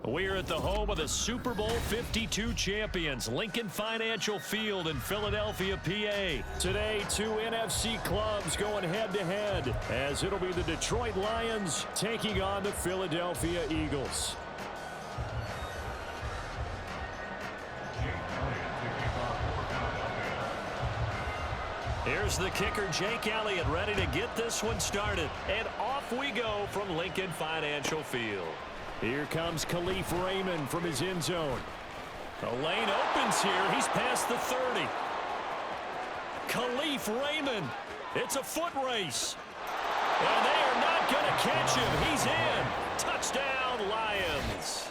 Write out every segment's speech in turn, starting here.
We're at the home of the Super Bowl 52 champions, Lincoln Financial Field in Philadelphia, PA. Today, two NFC clubs going head-to-head, as it'll be the Detroit Lions taking on the Philadelphia Eagles. Here's the kicker, Jake Elliott, ready to get this one started. And off we go from Lincoln Financial Field. Here comes Khalif Raymond from his end zone. The lane opens here. He's past the 30. Khalif Raymond. It's a foot race. And they are not going to catch him. He's in. Touchdown, Lions.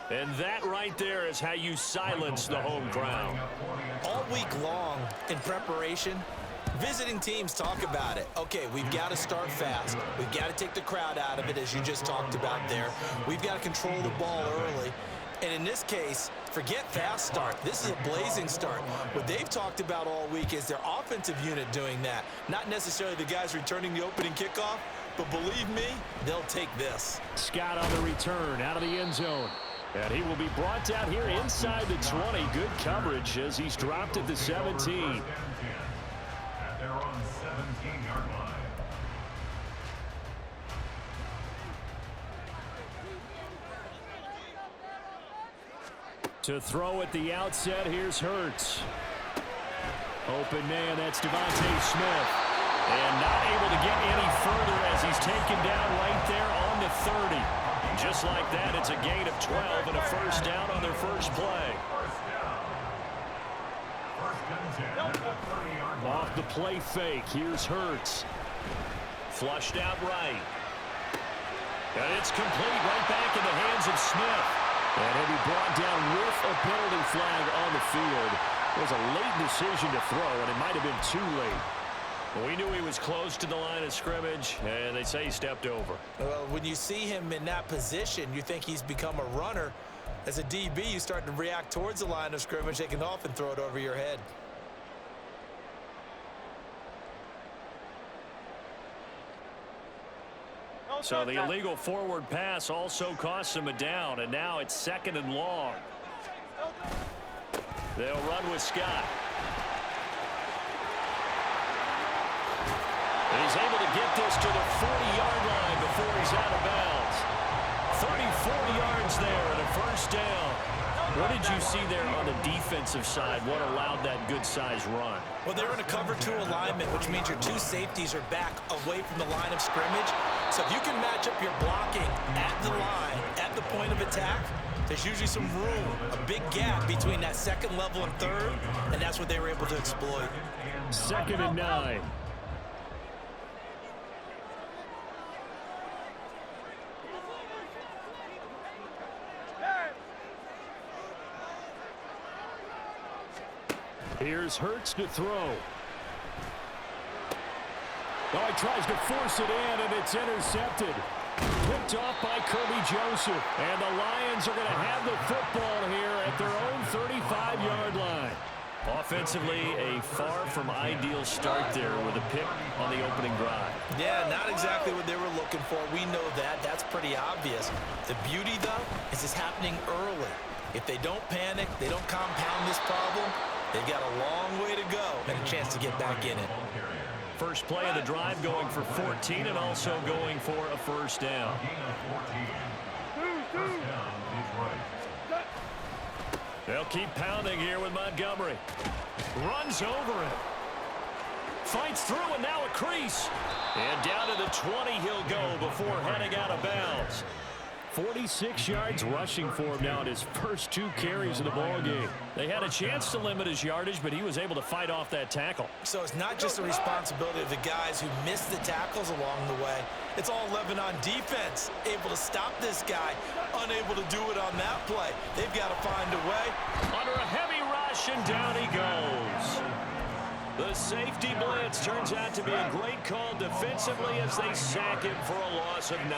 And that right there is how you silence the home crowd. All week long in preparation, visiting teams talk about it. Okay, we've got to start fast. We've got to take the crowd out of it, as you just talked about there. We've got to control the ball early. And in this case, forget fast start. This is a blazing start. What they've talked about all week is their offensive unit doing that. Not necessarily the guys returning the opening kickoff, but believe me, they'll take this. Scott on the return out of the end zone. And he will be brought down here inside the 20. Good coverage as he's dropped at the 17. At their own 17-yard line. To throw at the outset, here's Hurts. Open man, that's Devontae Smith. And not able to get any further as he's taken down right there on the 30. Just like that, it's a gain of 12 and a first down on their first play. Off the play fake, here's Hurts. Flushed out right. And it's complete right back in the hands of Smith. And he'll be brought down with a penalty flag on the field. It was a late decision to throw, and it might have been too late. We knew he was close to the line of scrimmage, and they say he stepped over. Well, when you see him in that position, you think he's become a runner. As a DB, you start to react towards the line of scrimmage. They can often throw it over your head. So the illegal forward pass also costs him a down, and now it's 2nd and long. They'll run with Scott. He's able to get this to the 40-yard line before he's out of bounds. 34 yards there and a first down. What did you see there on the defensive side? What allowed that good-sized run? Well, they're in a cover 2 alignment, which means your 2 safeties are back away from the line of scrimmage. So if you can match up your blocking at the line, at the point of attack, there's usually some room, a big gap between that 2nd level and 3rd, and that's what they were able to exploit. 2nd and 9. Here's Hurts to throw. Oh, he tries to force it in, and it's intercepted. Picked off by Kirby Joseph. And the Lions are going to have the football here at their own 35-yard line. Offensively, a far from ideal start there with a pick on the opening drive. Yeah, not exactly what they were looking for. We know that. That's pretty obvious. The beauty, though, is it's happening early. If they don't panic, they don't compound this problem, they've got a long way to go and a chance to get back in it. First play of the drive going for 14 and also going for a first down. They'll keep pounding here with Montgomery. Runs over it. Fights through and now a crease. And down to the 20 he'll go before heading out of bounds. 46 yards rushing for him now in his first 2 carries of the ballgame. They had a chance to limit his yardage, but he was able to fight off that tackle. So it's not just the responsibility of the guys who missed the tackles along the way. It's all Lebanon defense, able to stop this guy, unable to do it on that play. They've got to find a way. Under a heavy rush, and down he goes. The safety blitz turns out to be a great call defensively as they sack him for a loss of 9.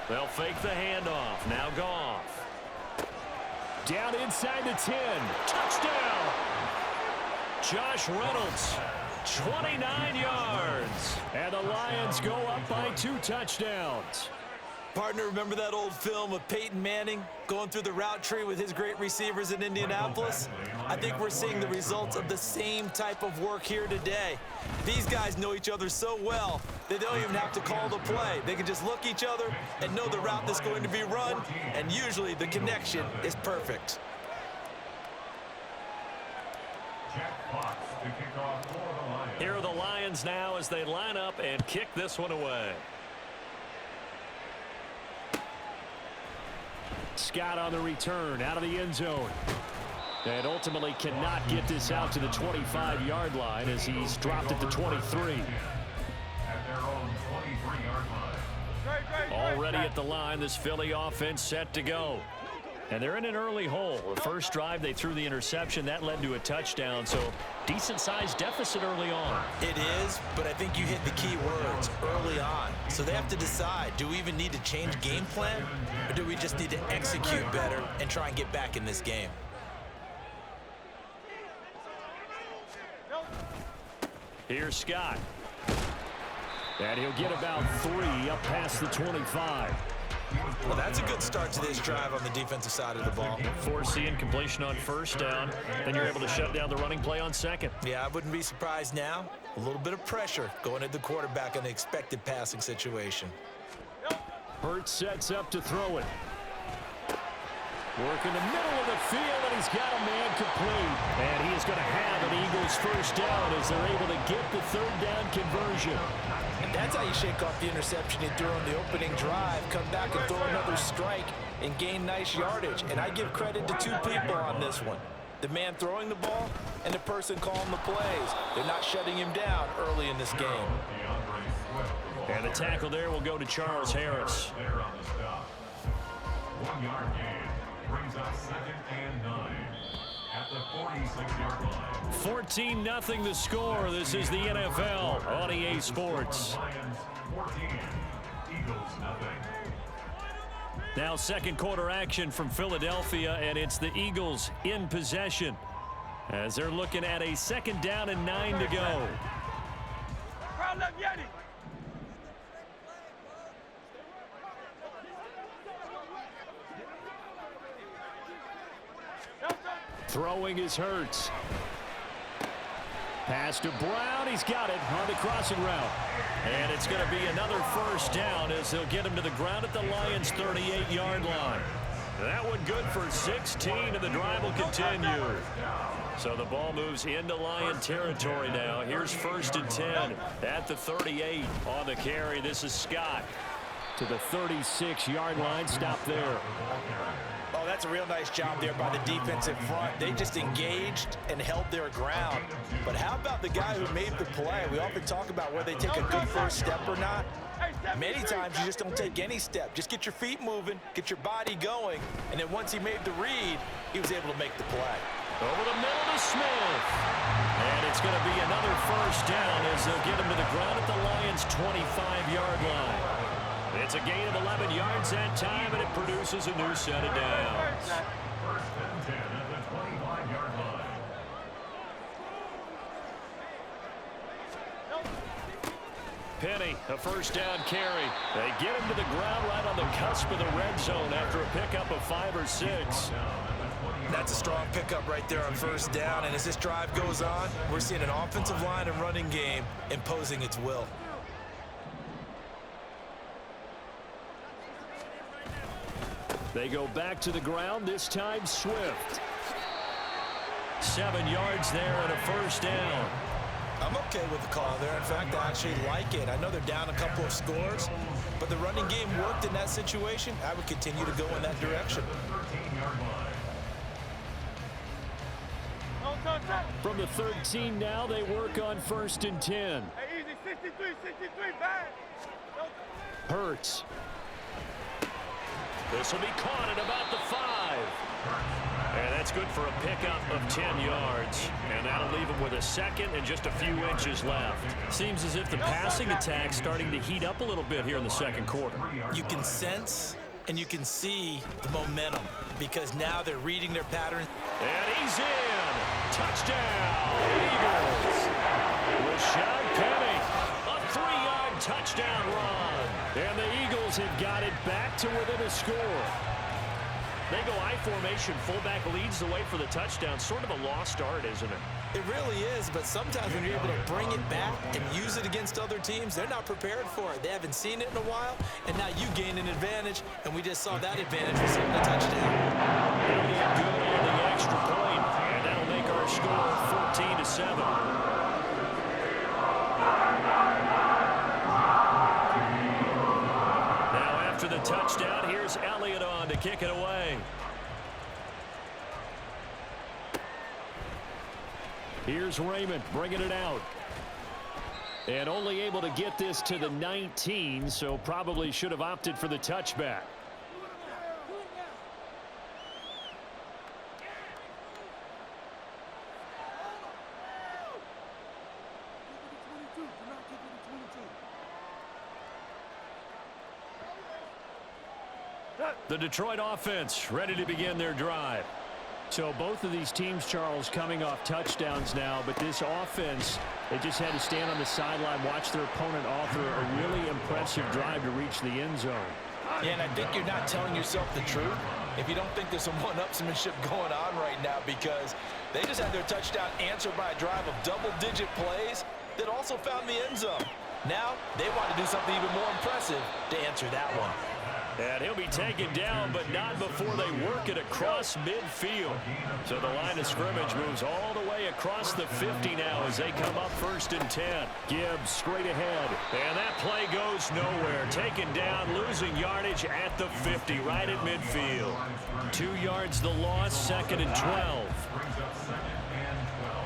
They'll fake the handoff. Now Goff. Down inside the 10. Touchdown! Josh Reynolds, 29 yards. And the Lions Lions go up by 2 touchdowns. Partner, remember that old film of Peyton Manning going through the route tree with his great receivers in Indianapolis? I think we're seeing the results of the same type of work here today. These guys know each other so well, they don't even have to call the play. They can just look each other and know the route that's going to be run, and usually the connection is perfect. Here are the Lions now as they line up and kick this one away. Scott on the return out of the end zone. And ultimately cannot get this out to the 25-yard line as he's dropped at the 23. Already at the line, this Philly offense set to go. And they're in an early hole. The first drive, they threw the interception. That led to a touchdown, so decent-sized deficit early on. It is, but I think you hit the key words, early on. So they have to decide, do we even need to change game plan, or do we just need to execute better and try and get back in this game? Here's Scott. And he'll get about 3 up past the 25. Well, that's a good start to this drive on the defensive side of the ball. Force the incompletion on first down. Then you're able to shut down the running play on second. Yeah, I wouldn't be surprised now. A little bit of pressure going at the quarterback in the expected passing situation. Hurts sets up to throw it. Work in the middle of the field, and he's got a man complete. And he is going to have an Eagles first down as they're able to get the third down conversion. And that's how you shake off the interception you threw on the opening drive, come back and throw another strike and gain nice yardage. And I give credit to 2 people on this one. The man throwing the ball and the person calling the plays. They're not shutting him down early in this game. And the tackle there will go to Charles Harris. 1 yard gain brings up 2nd and 9 at the 46-yard line. 14-0 the score. This is the NFL on EA Sports. Lions 14, Eagles nothing. Now second quarter action from Philadelphia, and it's the Eagles in possession as they're looking at a 2nd down and 9 to go. Throwing is Hurts. Pass to Brown. He's got it on the crossing route. And it's going to be another first down as they'll get him to the ground at the Lions' 38-yard line. That one good for 16, and the drive will continue. So the ball moves into Lion territory now. Here's 1st and 10 at the 38 on the carry. This is Scott to the 36-yard line. Stop there. Oh, that's a real nice job there by the defensive front. They just engaged and held their ground. But how about the guy who made the play? We often talk about whether they take a good first step or not. Many times you just don't take any step. Just get your feet moving, get your body going, and then once he made the read, he was able to make the play. Over the middle to Smith. And it's going to be another first down as they'll get him to the ground at the Lions' 25-yard line. It's a gain of 11 yards that time, and it produces a new set of downs. 1st and 10 at the 25-yard line. Penny, a first down carry. They get him to the ground right on the cusp of the red zone after a pickup of 5 or 6. That's a strong pickup right there on first down, and as this drive goes on, we're seeing an offensive line and running game imposing its will. They go back to the ground, this time Swift. 7 yards there and a first down. I'm okay with the call there. In fact, I actually like it. I know they're down a couple of scores, but the running game worked in that situation. I would continue to go in that direction. From the 13 now, they work on 1st and 10. Hurts. This will be caught at about the 5. And that's good for a pickup of 10 yards. And that'll leave him with a 2nd and just a few inches left. Seems as if the passing attack's starting to heat up a little bit here in the 2nd quarter. You can sense and you can see the momentum because now they're reading their pattern. And he's in. Touchdown, Eagles. Rashad Penny. A 3-yard touchdown run. And the Eagles have got it back to within a score. They go I formation. Fullback leads the way for the touchdown. Sort of a lost art, isn't it? It really is, but sometimes when you're able to bring it back and use it against other teams, they're not prepared for it. They haven't seen it in a while, and now you gain an advantage, and we just saw that advantage was hitting a touchdown. They'll get good on the extra point, and that'll make our score 14-7. Now after the touchdown, here's Elliott on to kick it away. Here's Raymond bringing it out. And only able to get this to the 19, so probably should have opted for the touchback. The Detroit offense ready to begin their drive. So both of these teams, Charles, coming off touchdowns now, but this offense, they just had to stand on the sideline, watch their opponent author a really impressive drive to reach the end zone. Yeah, and I think you're not telling yourself the truth if you don't think there's some one-upsmanship going on right now, because they just had their touchdown answered by a drive of double-digit plays that also found the end zone. Now they want to do something even more impressive to answer that one. And he'll be taken down, but not before they work it across midfield. So the line of scrimmage moves all the way across the 50 now as they come up 1st and 10. Gibbs straight ahead. And that play goes nowhere. Taken down, losing yardage at the 50, right at midfield. 2 yards the loss, 2nd and 12. Brings up 2nd and 12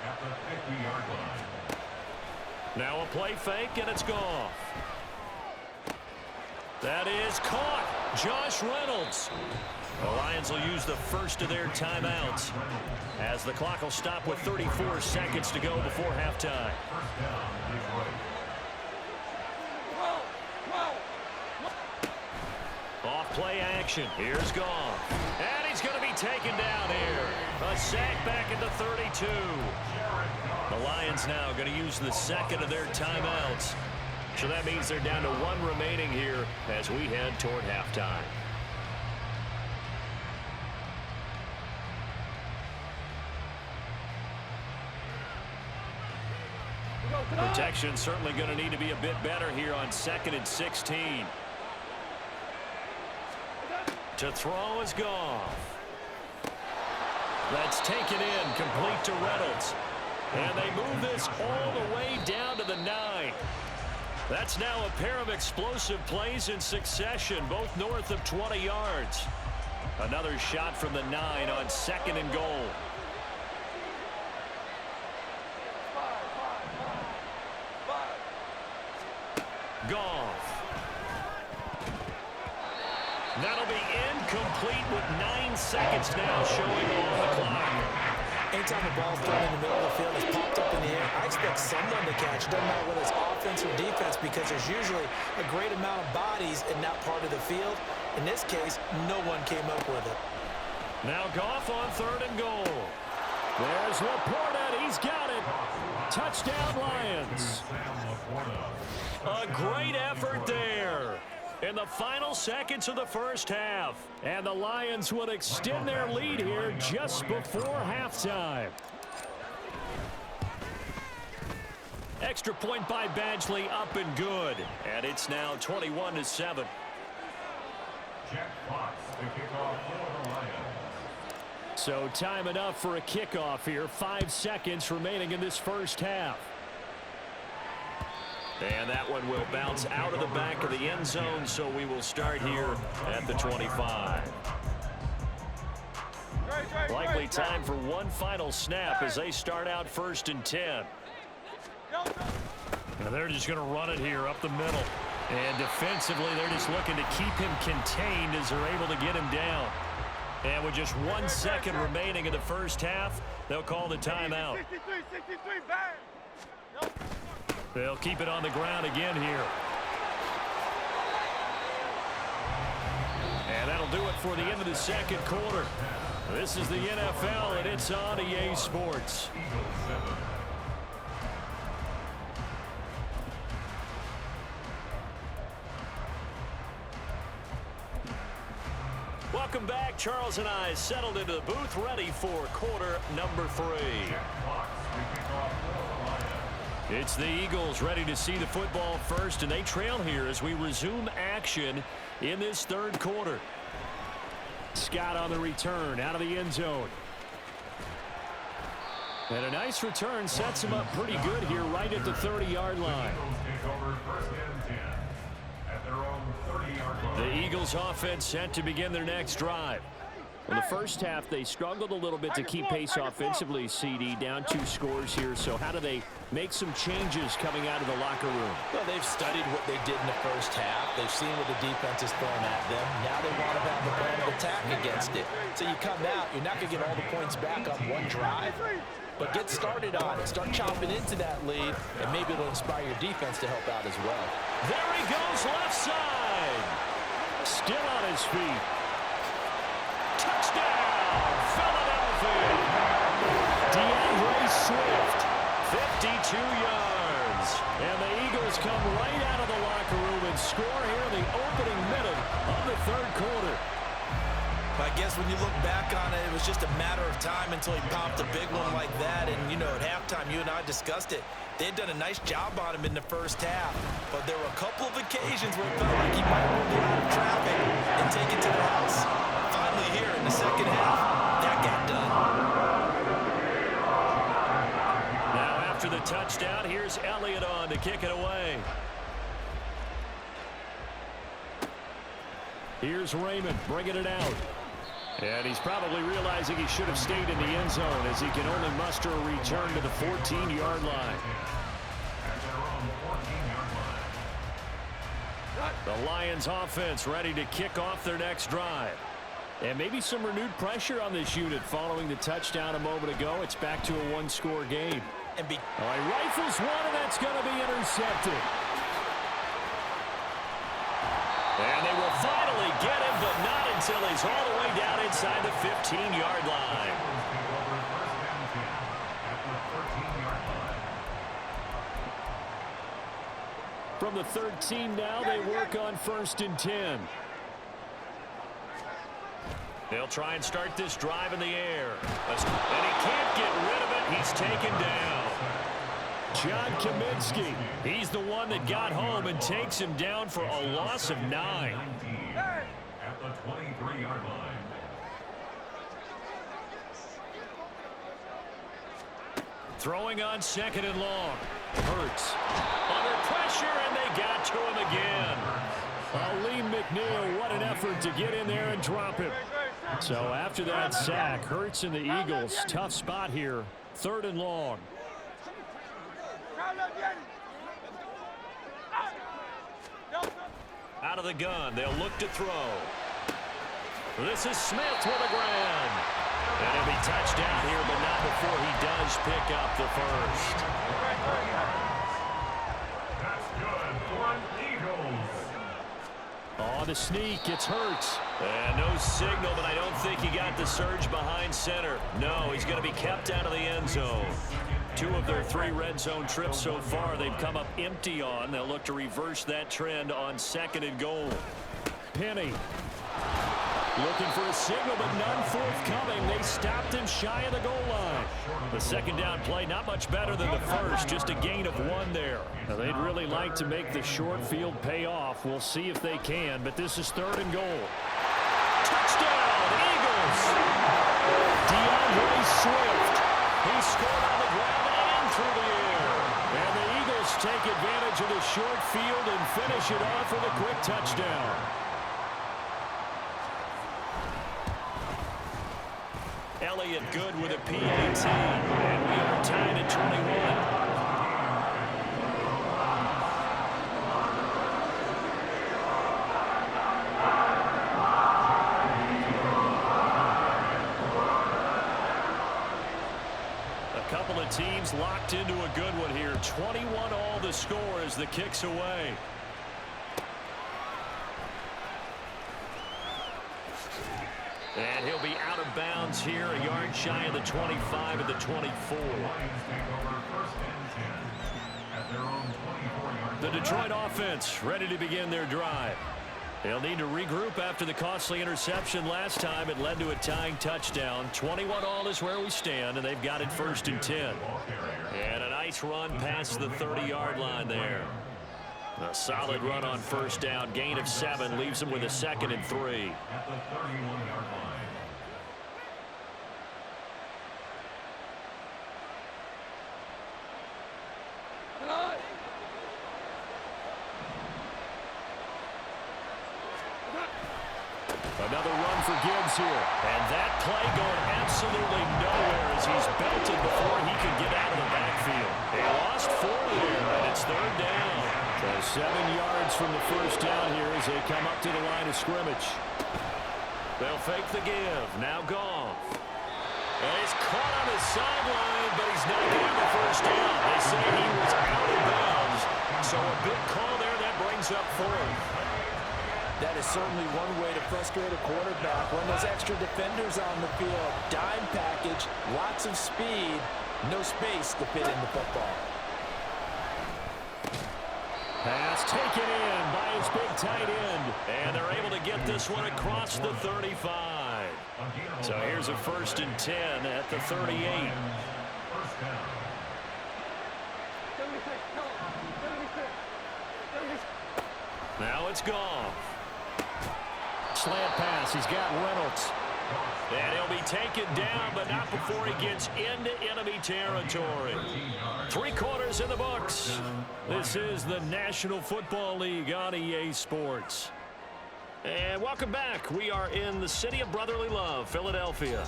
at the 50-yard line. Now a play fake, and it's gone. That is caught. Josh Reynolds. The Lions will use the first of their timeouts as the clock will stop with 34 seconds to go before halftime. Off play action. Here's Goff. And he's going to be taken down here. A sack back at the 32. The Lions now going to use the second of their timeouts. So that means they're down to 1 remaining here as we head toward halftime. Protection certainly going to need to be a bit better here on 2nd and 16. To throw is Goff. That's taken in, complete to Reynolds. And they move this all the way down to the 9. That's now a pair of explosive plays in succession, both north of 20 yards. Another shot from the 9 on 2nd and goal. Goff. That'll be incomplete with 9 seconds now showing on the clock. Anytime the ball's thrown in the middle of the field, it's popped up in the air, I expect someone to catch. It doesn't matter whether it's offense or defense, because there's usually a great amount of bodies in that part of the field. In this case, no one came up with it. Now Goff on 3rd and goal. There's Laporta. He's got it. Touchdown, Lions. A great effort there in the final seconds of the first half. And the Lions would extend their lead here just before halftime. Extra point by Badgley, up and good. And it's now 21-7. Jack Fox to kick off for the Lions. So time enough for a kickoff here. 5 seconds remaining in this first half. And that one will bounce out of the back of the end zone, so we will start here at the 25. Likely time for one final snap as they start out 1st and 10. Now they're just going to run it here up the middle. And defensively, they're just looking to keep him contained as they're able to get him down. And with just 1 second remaining in the first half, they'll call the timeout. 63, bang! They'll keep it on the ground again here. And that'll do it for the end of the second quarter. This is the NFL, and it's on EA Sports. Welcome back. Charles and I settled into the booth, ready for quarter number 3. It's the Eagles ready to see the football first, and they trail here as we resume action in this third quarter. Scott on the return out of the end zone. And a nice return sets him up pretty good here right at the 30-yard line. The Eagles offense set to begin their next drive. Well, the first half, they struggled a little bit to keep pace offensively, CD, down 2 scores here. So how do they make some changes coming out of the locker room? Well, they've studied what they did in the first half. They've seen what the defense is throwing at them. Now they want to have a plan of attack against it. So you come out, you're not going to get all the points back on one drive, but get started on it. Start chopping into that lead, and maybe it'll inspire your defense to help out as well. There he goes, left side. Still on his feet. Touchdown, Philadelphia. DeAndre Swift, 52 yards. And the Eagles come right out of the locker room and score here in the opening minute of the third quarter. I guess when you look back on it, it was just a matter of time until he popped a big one like that. And, you know, at halftime, you and I discussed it. They had done a nice job on him in the first half. But there were a couple of occasions where it felt like he might move out of traffic and take it to the house. Finally here in the second half, that got done. Now after the touchdown, here's Elliott on to kick it away. Here's Raymond bringing it out. And he's probably realizing he should have stayed in the end zone as he can only muster a return to the 14-yard line. The Lions offense ready to kick off their next drive. And maybe some renewed pressure on this unit following the touchdown a moment ago. It's back to a 1-score game. And all right, rifles one, and that's going to be intercepted. And they will finally get him, but not until he's all the way down inside the 15-yard line. From the 13 now, they work on 1st and 10. They'll try and start this drive in the air. And he can't get rid of it. He's taken down. John Kaminsky, he's the one that got home and takes him down for a loss of 9. At the 23-yard line. Throwing on 2nd and long. Hurts. Under pressure, and they got to him again. Aleem McNeil, what an effort to get in there and drop him. So after that sack, Hurts and the Eagles, tough spot here. 3rd and long. Out of the gun, they'll look to throw. This is Smith with a grab. And he'll be touched down here, but not before he does pick up the first. That's good for Eagles. Oh, the sneak, it's Hurts. And no signal, but I don't think he got the surge behind center. No, he's going to be kept out of the end zone. 2 of their 3 red zone trips so far, they've come up empty on. They'll look to reverse that trend on 2nd and goal. Penny looking for a signal, but none forthcoming. They stopped him shy of the goal line. The 2nd down play, not much better than the first, just a gain of 1 there. Now, they'd really like to make the short field pay off. We'll see if they can, but this is 3rd and goal. Touchdown, Eagles! DeAndre Swift. He scored on the ground and through the air. And the Eagles take advantage of the short field and finish it off with a quick touchdown. Elliott good with a PAT. And we are tied at 21. Teams locked into a good one here. 21 all the score as the kick's away. And he'll be out of bounds here, a yard shy of the 25 at the 24. The Detroit offense ready to begin their drive. They'll need to regroup after the costly interception last time. It led to a tying touchdown. 21 all is where we stand, and they've got it 1st and 10. And a nice run past the 30-yard line there. A solid run on 1st down. Gain of 7 leaves them with a 2nd and 3. At the 31-yard line. Another run for Gibbs here. And that play going absolutely nowhere as he's belted before he could get out of the backfield. They lost 4 there, and it's 3rd down. So 7 yards from the 1st down here as they come up to the line of scrimmage. They'll fake the give. Now Goff. And he's caught on his sideline, but he's not getting the 1st down. They say he was out of bounds. So a big call there that brings up 4th. That is certainly one way to frustrate a quarterback when there's extra defenders on the field. Dime package, lots of speed, no space to fit in the football. Pass taken in by his big tight end. And they're able to get this one across the 35. So here's a 1st and 10 at the 38. First down. Now it's Goff. Slant pass. He's got Reynolds. And he'll be taken down, but not before he gets into enemy territory. 3 quarters in the books. This is the National Football League on EA Sports. And welcome back. We are in the city of brotherly love, Philadelphia.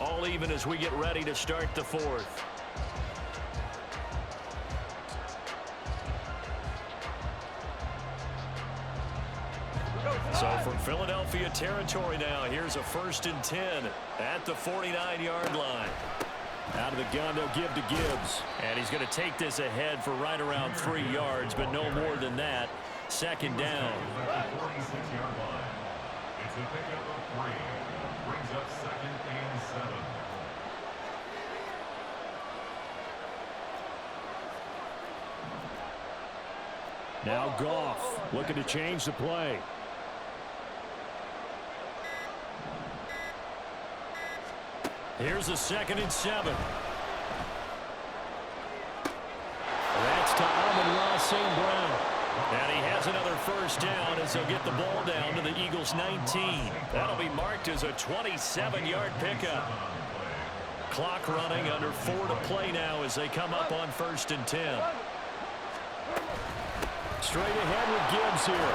All even as we get ready to start the 4th. So from Philadelphia territory now, here's a 1st and 10 at the 49-yard line. Out of the gun, they'll give to Gibbs. And he's going to take this ahead for right around 3 yards, but no more than that. 2nd down. At the 46-yard line. It's a pickup of 3. Brings up 2nd and 7. Now Goff looking to change the play. Here's a 2nd and 7. That's to Amon-Ra St. Brown. And he has another 1st down as they'll get the ball down to the Eagles' 19. That'll be marked as a 27-yard pickup. Clock running, under 4 to play now as they come up on 1st and 10. Straight ahead with Gibbs here.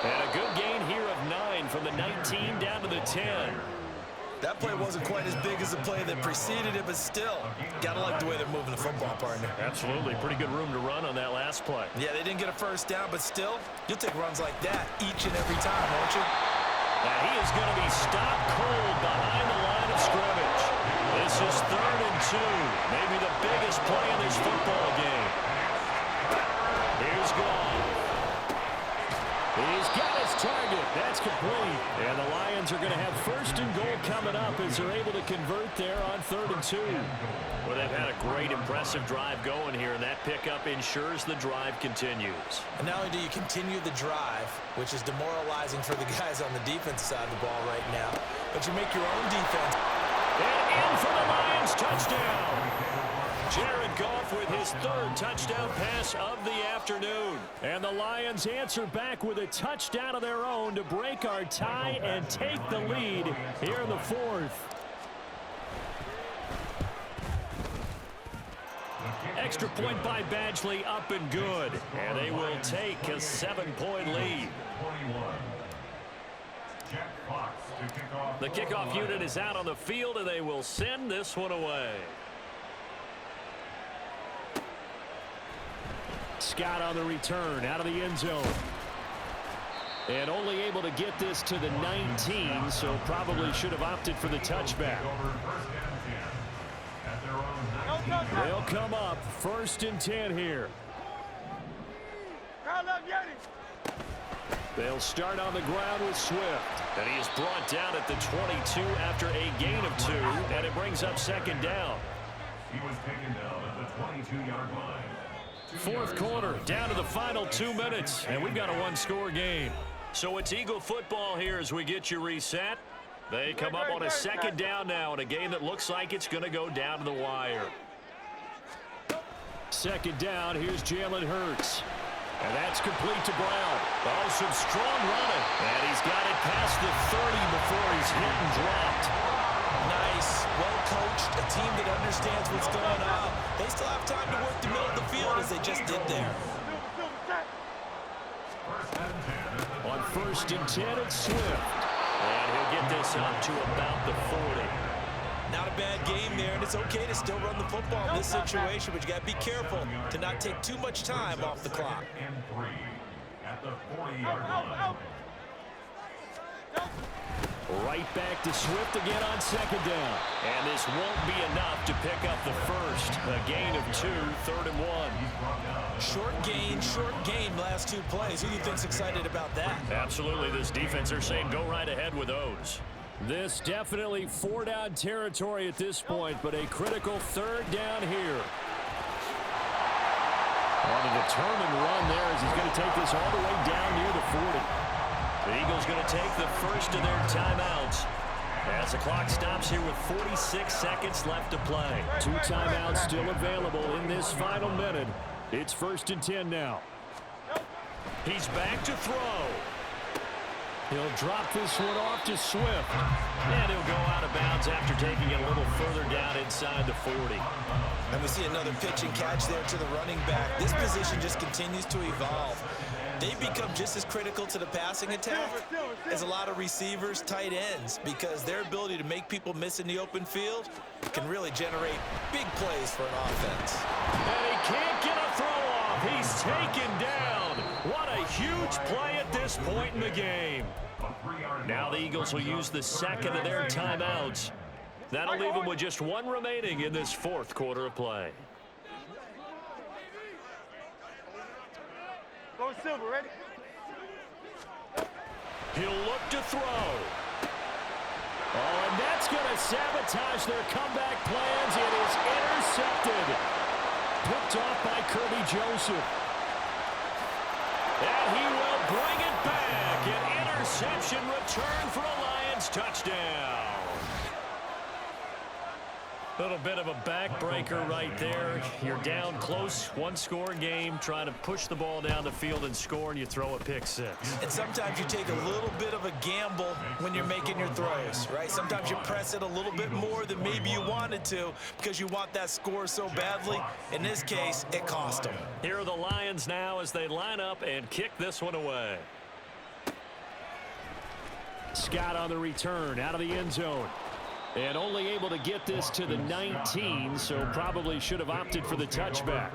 And a good gain here of 9 from the 19 down to the 10. That play wasn't quite as big as the play that preceded it, but still, gotta like the way they're moving the football, partner. Absolutely. Pretty good room to run on that last play. Yeah, they didn't get a 1st down, but still, you'll take runs like that each and every time, won't you? And he is going to be stopped cold behind the line of scrimmage. This is 3rd and 2. Maybe the biggest play in this football game. Here's Goff. He's got his target. That's complete. And the Lions are going to have 1st and goal coming up as they're able to convert there on 3rd and 2. Well, they've had a great, impressive drive going here, and that pickup ensures the drive continues. And not only do you continue the drive, which is demoralizing for the guys on the defensive side of the ball right now, but you make your own defense. And in for the Lions, touchdown. Jared Goff with his 3rd touchdown pass of the afternoon. And the Lions answer back with a touchdown of their own to break our tie and take the lead here in the 4th. Extra point by Badgley, up and good. And they will take a 7-point lead. The kickoff unit is out on the field, and they will send this one away. Scott on the return, out of the end zone. And only able to get this to the 19, so probably should have opted for the touchback. They'll come up 1st and 10 here. They'll start on the ground with Swift. And he is brought down at the 22 after a gain of 2, and it brings up 2nd down. He was taken down at the 22-yard line. 4th quarter, down to the final 2 minutes, and we've got a 1-score game. So it's Eagle football here as we get you reset. They come up on a second down now in a game that looks like it's going to go down to the wire. Second down, here's Jalen Hurts. And that's complete to Brown. Oh, some strong running. And he's got it past the 30 before he's hit and dropped. Nice, well coached, a team that understands what's going on. They still have time to work the middle of the field as they just did there. On 1st and 10, it's Swift. And he'll get this up to about the 40. Not a bad game there, and it's okay to still run the football in this situation, but you got to be careful to not take too much time off the clock. And 3 at the 40-yard line. Right back to Swift again on second down. And this won't be enough to pick up the first. A gain of 2, 3rd and 1. Short gain last 2 plays. Who do you think's excited about that? Absolutely. This defense, they're saying go right ahead with those. This definitely 4-down territory at this point, but a critical 3rd down here. On a determined run there as he's going to take this all the way down near the 40. The Eagles going to take the first of their timeouts as the clock stops here with 46 seconds left to play. 2 timeouts still available in this final minute. It's 1st and 10 now. He's back to throw. He'll drop this one off to Swift. And he'll go out of bounds after taking it a little further down inside the 40. And we see another pitch and catch there to the running back. This position just continues to evolve. They become just as critical to the passing attack as a lot of receivers, tight ends, because their ability to make people miss in the open field can really generate big plays for an offense. And he can't get a throw off. He's taken down. What a huge play at this point in the game. Now the Eagles will use the second of their timeouts. That'll leave them with just 1 remaining in this 4th quarter of play. Go Silver, ready? He'll look to throw. Oh, and that's going to sabotage their comeback plans. It is intercepted. Picked off by Kirby Joseph. And he will bring it back. An interception return for a Lions touchdown. Little bit of a backbreaker right there. You're down close, 1-score game, trying to push the ball down the field and score, and you throw a pick 6. And sometimes you take a little bit of a gamble when you're making your throws, right? Sometimes you press it a little bit more than maybe you wanted to because you want that score so badly. In this case, it cost them. Here are the Lions now as they line up and kick this one away. Scott on the return, out of the end zone. And only able to get this to the 19, so probably should have opted for the touchback.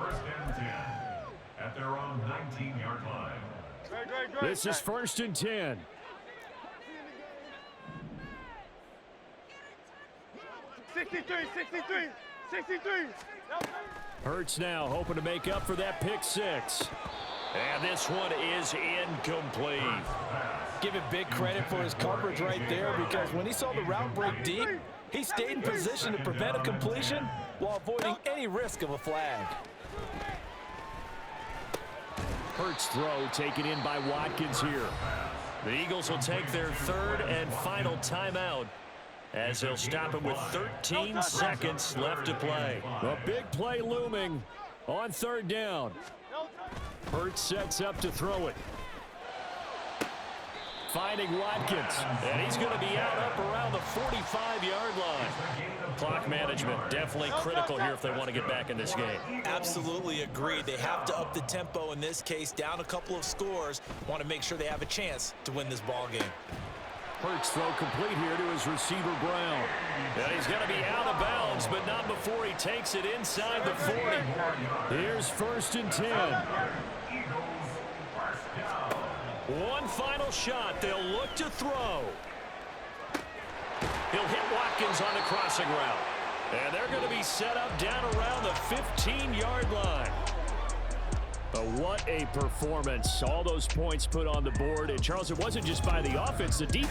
At their own 19-yard line. This is 1st and 10. Hurts now hoping to make up for that pick 6. And this one is incomplete. Give it big credit for his coverage right there, because when he saw the route break deep, he stayed in position to prevent a completion while avoiding any risk of a flag. Hurts throw taken in by Watkins here. The Eagles will take their 3rd and final timeout as they'll stop him with 13 seconds left to play. A big play looming on 3rd down. Hurts sets up to throw it. Finding Watkins, and he's going to be out up around the 45-yard line. Clock management definitely critical here if they want to get back in this game. Absolutely agreed. They have to up the tempo in this case, down a couple of scores. Want to make sure they have a chance to win this ball game. Hurts throw complete here to his receiver Brown. And he's going to be out of bounds, but not before he takes it inside the 40. Here's 1st and 10. One final shot. They'll look to throw. He'll hit Watkins on the crossing route. And they're going to be set up down around the 15-yard line. But what a performance. All those points put on the board. And, Charles, it wasn't just by the offense. The defense